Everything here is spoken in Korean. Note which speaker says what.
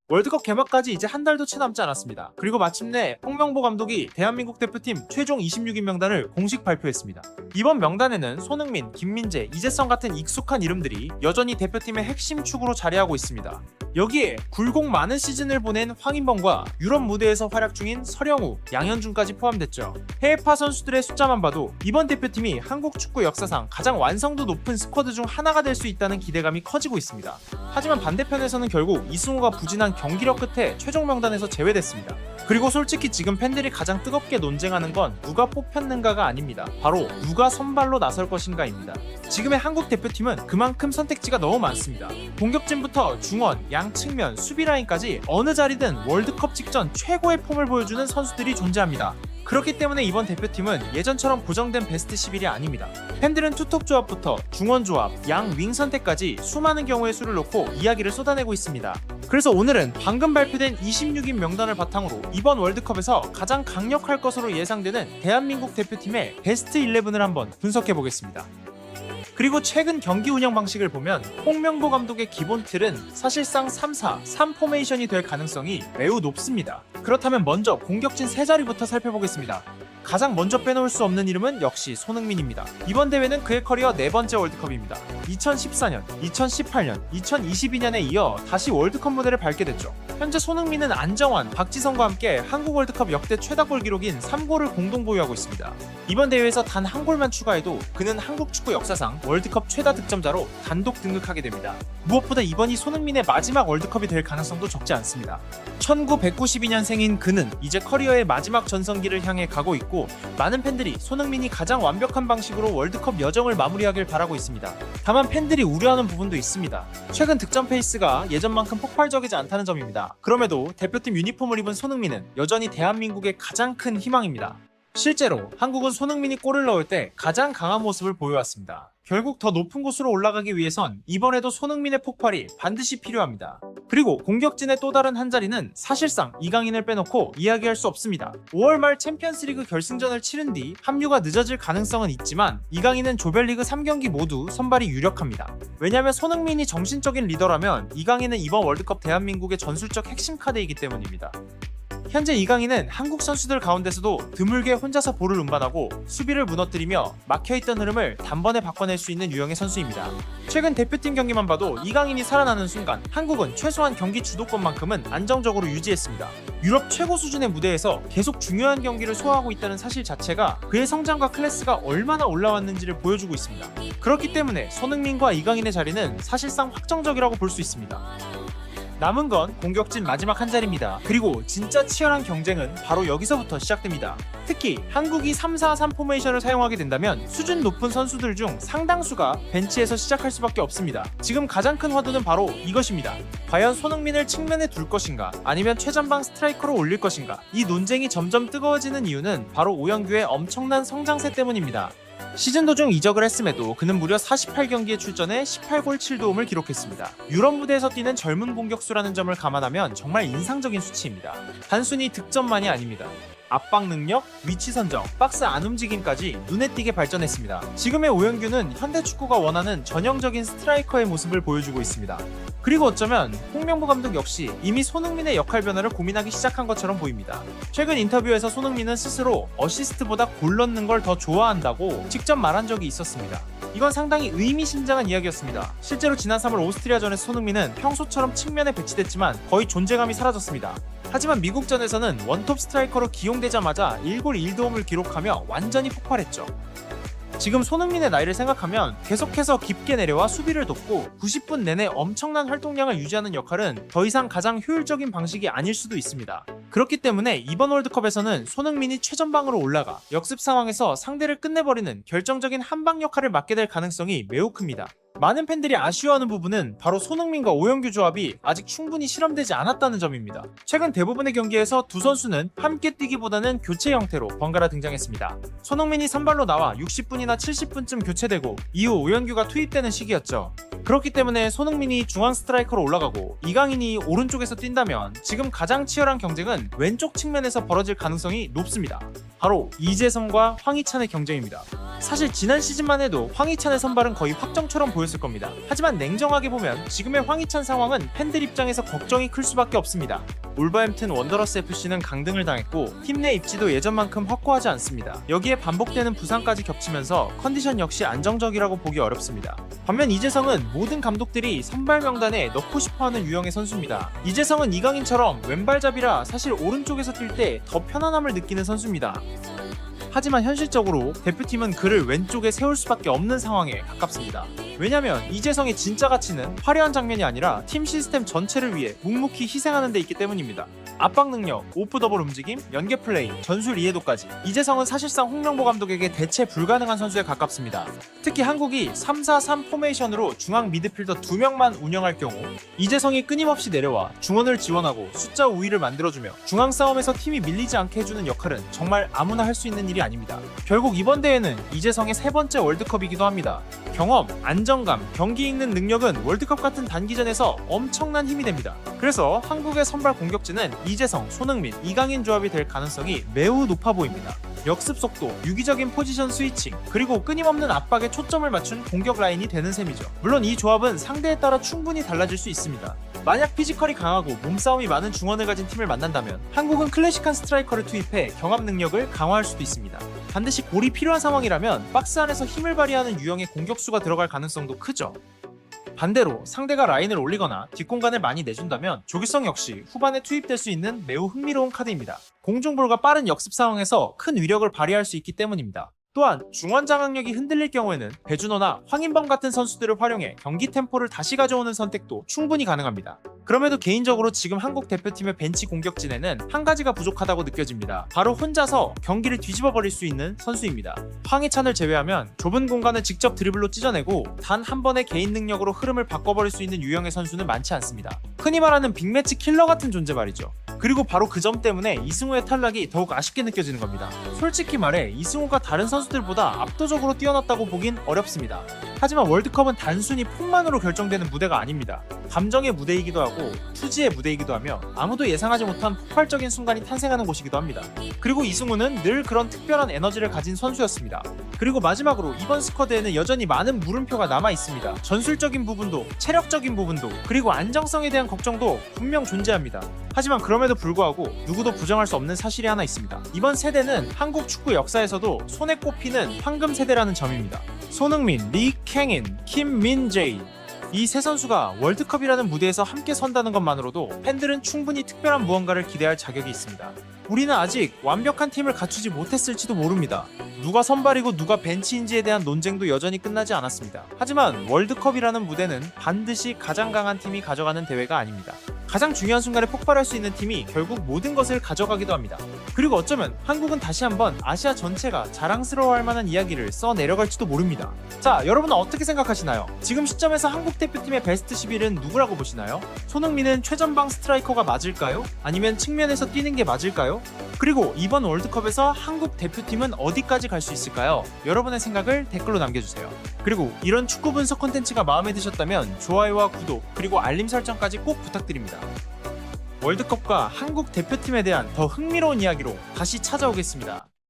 Speaker 1: 월드컵 개막까지 이제 한 달도 채 남지 않았습니다. 그리고 마침내 홍명보 감독이 대한민국 대표팀 최종 26인 명단을 공식 발표했습니다. 이번 명단에는 손흥민, 김민재, 이재성 같은 익숙한 이름들이 여전히 대표팀의 핵심 축으로 자리하고 있습니다. 여기에 굴곡 많은 시즌을 보낸 황인범과 유럽 무대에서 활약 중인 서령우, 양현준까지 포함됐죠. 해외파 선수들의 숫자만 봐도 이번 대표팀이 한국 축구 역사상 가장 완성도 높은 스쿼드 중 하나가 될 수 있다는 기대감이 커지고 있습니다. 하지만 반대편에서는 결국 이승우가 부진한 경기력 끝에 최종 명단에서 제외됐습니다. 그리고 솔직히 지금 팬들이 가장 뜨겁게 논쟁하는 건 누가 뽑혔는가가 아닙니다. 바로 누가 선발로 나설 것인가입니다. 지금의 한국 대표팀은 그만큼 선택지가 너무 많습니다. 공격진부터 중원, 양측면, 수비 라인까지 어느 자리든 월드컵 직전 최고의 폼을 보여주는 선수들이 존재합니다. 그렇기 때문에 이번 대표팀은 예전처럼 고정된 베스트 11이 아닙니다. 팬들은 투톱 조합부터 중원 조합, 양 윙 선택까지 수많은 경우의 수를 놓고 이야기를 쏟아내고 있습니다. 그래서 오늘은 방금 발표된 26인 명단을 바탕으로 이번 월드컵에서 가장 강력할 것으로 예상되는 대한민국 대표팀의 베스트 11을 한번 분석해보겠습니다. 그리고 최근 경기 운영 방식을 보면 홍명보 감독의 기본 틀은 사실상 3-4-3 포메이션이 될 가능성이 매우 높습니다. 그렇다면 먼저 공격진 세 자리부터 살펴보겠습니다. 가장 먼저 빼놓을 수 없는 이름은 역시 손흥민입니다. 이번 대회는 그의 커리어 네 번째 월드컵입니다. 2014년, 2018년, 2022년에 이어 다시 월드컵 무대를 밟게 됐죠. 현재 손흥민은 안정환, 박지성과 함께 한국 월드컵 역대 최다골 기록인 3골을 공동 보유하고 있습니다. 이번 대회에서 단 한 골만 추가해도 그는 한국 축구 역사상 월드컵 최다 득점자로 단독 등극하게 됩니다. 무엇보다 이번이 손흥민의 마지막 월드컵이 될 가능성도 적지 않습니다. 1992년생인 그는 이제 커리어의 마지막 전성기를 향해 가고 있고 많은 팬들이 손흥민이 가장 완벽한 방식으로 월드컵 여정을 마무리하길 바라고 있습니다. 다만 팬들이 우려하는 부분도 있습니다. 최근 득점 페이스가 예전만큼 폭발적이지 않다는 점입니다. 그럼에도 대표팀 유니폼을 입은 손흥민은 여전히 대한민국의 가장 큰 희망입니다. 실제로 한국은 손흥민이 골을 넣을 때 가장 강한 모습을 보여왔습니다. 결국 더 높은 곳으로 올라가기 위해선 이번에도 손흥민의 폭발이 반드시 필요합니다. 그리고 공격진의 또 다른 한 자리는 사실상 이강인을 빼놓고 이야기할 수 없습니다. 5월 말 챔피언스리그 결승전을 치른 뒤 합류가 늦어질 가능성은 있지만 이강인은 조별리그 3경기 모두 선발이 유력합니다. 왜냐하면 손흥민이 정신적인 리더라면 이강인은 이번 월드컵 대한민국의 전술적 핵심 카드이기 때문입니다. 현재 이강인은 한국 선수들 가운데서도 드물게 혼자서 볼을 운반하고 수비를 무너뜨리며 막혀있던 흐름을 단번에 바꿔낼 수 있는 유형의 선수입니다. 최근 대표팀 경기만 봐도 이강인이 살아나는 순간 한국은 최소한 경기 주도권만큼은 안정적으로 유지했습니다. 유럽 최고 수준의 무대에서 계속 중요한 경기를 소화하고 있다는 사실 자체가 그의 성장과 클래스가 얼마나 올라왔는지를 보여주고 있습니다. 그렇기 때문에 손흥민과 이강인의 자리는 사실상 확정적이라고 볼 수 있습니다. 남은 건 공격진 마지막 한 자리입니다. 그리고 진짜 치열한 경쟁은 바로 여기서부터 시작됩니다. 특히 한국이 3-4-3 포메이션을 사용하게 된다면 수준 높은 선수들 중 상당수가 벤치에서 시작할 수밖에 없습니다. 지금 가장 큰 화두는 바로 이것입니다. 과연 손흥민을 측면에 둘 것인가 아니면 최전방 스트라이커로 올릴 것인가. 이 논쟁이 점점 뜨거워지는 이유는 바로 오영규의 엄청난 성장세 때문입니다. 시즌 도중 이적을 했음에도 그는 무려 48경기에 출전해 18골 7도움을 기록했습니다. 유럽 무대에서 뛰는 젊은 공격수라는 점을 감안하면 정말 인상적인 수치입니다. 단순히 득점만이 아닙니다. 압박 능력, 위치 선정, 박스 안 움직임까지 눈에 띄게 발전했습니다. 지금의 오영규는 현대 축구가 원하는 전형적인 스트라이커의 모습을 보여주고 있습니다. 그리고 어쩌면 홍명보 감독 역시 이미 손흥민의 역할 변화를 고민하기 시작한 것처럼 보입니다. 최근 인터뷰에서 손흥민은 스스로 어시스트보다 골 넣는 걸 더 좋아한다고 직접 말한 적이 있었습니다. 이건 상당히 의미심장한 이야기였습니다. 실제로 지난 3월 오스트리아전에서 손흥민은 평소처럼 측면에 배치됐지만 거의 존재감이 사라졌습니다. 하지만 미국전에서는 원톱 스트라이커로 기용되자마자 1골 1도움을 기록하며 완전히 폭발했죠. 지금 손흥민의 나이를 생각하면 계속해서 깊게 내려와 수비를 돕고 90분 내내 엄청난 활동량을 유지하는 역할은 더 이상 가장 효율적인 방식이 아닐 수도 있습니다. 그렇기 때문에 이번 월드컵에서는 손흥민이 최전방으로 올라가 역습 상황에서 상대를 끝내버리는 결정적인 한방 역할을 맡게 될 가능성이 매우 큽니다. 많은 팬들이 아쉬워하는 부분은 바로 손흥민과 오영규 조합이 아직 충분히 실험되지 않았다는 점입니다. 최근 대부분의 경기에서 두 선수는 함께 뛰기보다는 교체 형태로 번갈아 등장했습니다. 손흥민이 선발로 나와 60분이나 70분쯤 교체되고 이후 오영규가 투입되는 시기였죠. 그렇기 때문에 손흥민이 중앙 스트라이커로 올라가고 이강인이 오른쪽에서 뛴다면 지금 가장 치열한 경쟁은 왼쪽 측면에서 벌어질 가능성이 높습니다. 바로 이재성과 황희찬의 경쟁입니다. 사실 지난 시즌만 해도 황희찬의 선발은 거의 확정처럼 보였을 겁니다. 하지만 냉정하게 보면 지금의 황희찬 상황은 팬들 입장에서 걱정이 클 수밖에 없습니다. 울버햄튼 원더러스 FC는 강등을 당했고 팀 내 입지도 예전만큼 확고하지 않습니다. 여기에 반복되는 부상까지 겹치면서 컨디션 역시 안정적이라고 보기 어렵습니다. 반면 이재성은 모든 감독들이 선발 명단에 넣고 싶어하는 유형의 선수입니다. 이재성은 이강인처럼 왼발잡이라 사실 오른쪽에서 뛸 때 더 편안함을 느끼는 선수입니다. 하지만 현실적으로 대표팀은 그를 왼쪽에 세울 수밖에 없는 상황에 가깝습니다. 왜냐면 이재성의 진짜 가치는 화려한 장면이 아니라 팀 시스템 전체를 위해 묵묵히 희생하는 데 있기 때문입니다. 압박 능력, 오프 더블 움직임, 연계 플레이, 전술 이해도까지 이재성은 사실상 홍명보 감독에게 대체 불가능한 선수에 가깝습니다. 특히 한국이 3-4-3 포메이션으로 중앙 미드필더 2명만 운영할 경우 이재성이 끊임없이 내려와 중원을 지원하고 숫자 우위를 만들어주며 중앙 싸움에서 팀이 밀리지 않게 해주는 역할은 정말 아무나 할 수 있는 일이 아닙니다. 결국 이번 대회는 이재성의 세 번째 월드컵이기도 합니다. 경험, 안정감, 경기 읽는 능력은 월드컵 같은 단기전에서 엄청난 힘이 됩니다. 그래서 한국의 선발 공격진은 이재성, 손흥민, 이강인 조합이 될 가능성이 매우 높아 보입니다. 역습 속도, 유기적인 포지션 스위칭, 그리고 끊임없는 압박에 초점을 맞춘 공격 라인이 되는 셈이죠. 물론 이 조합은 상대에 따라 충분히 달라질 수 있습니다. 만약 피지컬이 강하고 몸싸움이 많은 중원을 가진 팀을 만난다면 한국은 클래식한 스트라이커를 투입해 경합 능력을 강화할 수도 있습니다. 반드시 골이 필요한 상황이라면 박스 안에서 힘을 발휘하는 유형의 공격수가 들어갈 가능성도 크죠. 반대로 상대가 라인을 올리거나 뒷공간을 많이 내준다면 조규성 역시 후반에 투입될 수 있는 매우 흥미로운 카드입니다. 공중볼과 빠른 역습 상황에서 큰 위력을 발휘할 수 있기 때문입니다. 또한 중원 장악력이 흔들릴 경우에는 배준호나 황인범 같은 선수들을 활용해 경기 템포를 다시 가져오는 선택도 충분히 가능합니다. 그럼에도 개인적으로 지금 한국 대표팀의 벤치 공격진에는 한 가지가 부족하다고 느껴집니다. 바로 혼자서 경기를 뒤집어 버릴 수 있는 선수입니다. 황희찬을 제외하면 좁은 공간을 직접 드리블로 찢어내고 단 한 번의 개인 능력으로 흐름을 바꿔버릴 수 있는 유형의 선수는 많지 않습니다. 흔히 말하는 빅매치 킬러 같은 존재 말이죠. 그리고 바로 그 점 때문에 이승우의 탈락이 더욱 아쉽게 느껴지는 겁니다. 솔직히 말해 이승우가 다른 선수들보다 압도적으로 뛰어났다고 보긴 어렵습니다. 하지만 월드컵은 단순히 폼만으로 결정되는 무대가 아닙니다. 감정의 무대이기도 하고 투지의 무대이기도 하며 아무도 예상하지 못한 폭발적인 순간이 탄생하는 곳이기도 합니다. 그리고 이승우는 늘 그런 특별한 에너지를 가진 선수였습니다. 그리고 마지막으로 이번 스쿼드에는 여전히 많은 물음표가 남아 있습니다. 전술적인 부분도, 체력적인 부분도, 그리고 안정성에 대한 걱정도 분명 존재합니다. 하지만 그럼에도 불구하고 누구도 부정할 수 없는 사실이 하나 있습니다. 이번 세대는 한국 축구 역사에서도 손에 꼽히는 황금 세대라는 점입니다. 손흥민, 리캥인, 김민재 이 세 선수가 월드컵이라는 무대에서 함께 선다는 것만으로도 팬들은 충분히 특별한 무언가를 기대할 자격이 있습니다. 우리는 아직 완벽한 팀을 갖추지 못했을지도 모릅니다. 누가 선발이고 누가 벤치인지에 대한 논쟁도 여전히 끝나지 않았습니다. 하지만 월드컵이라는 무대는 반드시 가장 강한 팀이 가져가는 대회가 아닙니다. 가장 중요한 순간에 폭발할 수 있는 팀이 결국 모든 것을 가져가기도 합니다. 그리고 어쩌면 한국은 다시 한번 아시아 전체가 자랑스러워할 만한 이야기를 써내려갈지도 모릅니다. 자, 여러분은 어떻게 생각하시나요? 지금 시점에서 한국 대표팀의 베스트 11은 누구라고 보시나요? 손흥민은 최전방 스트라이커가 맞을까요? 아니면 측면에서 뛰는 게 맞을까요? 그리고 이번 월드컵에서 한국 대표팀은 어디까지 갈 수 있을까요? 여러분의 생각을 댓글로 남겨주세요. 그리고 이런 축구 분석 콘텐츠가 마음에 드셨다면 좋아요와 구독, 그리고 알림 설정까지 꼭 부탁드립니다. 월드컵과 한국 대표팀에 대한 더 흥미로운 이야기로 다시 찾아오겠습니다.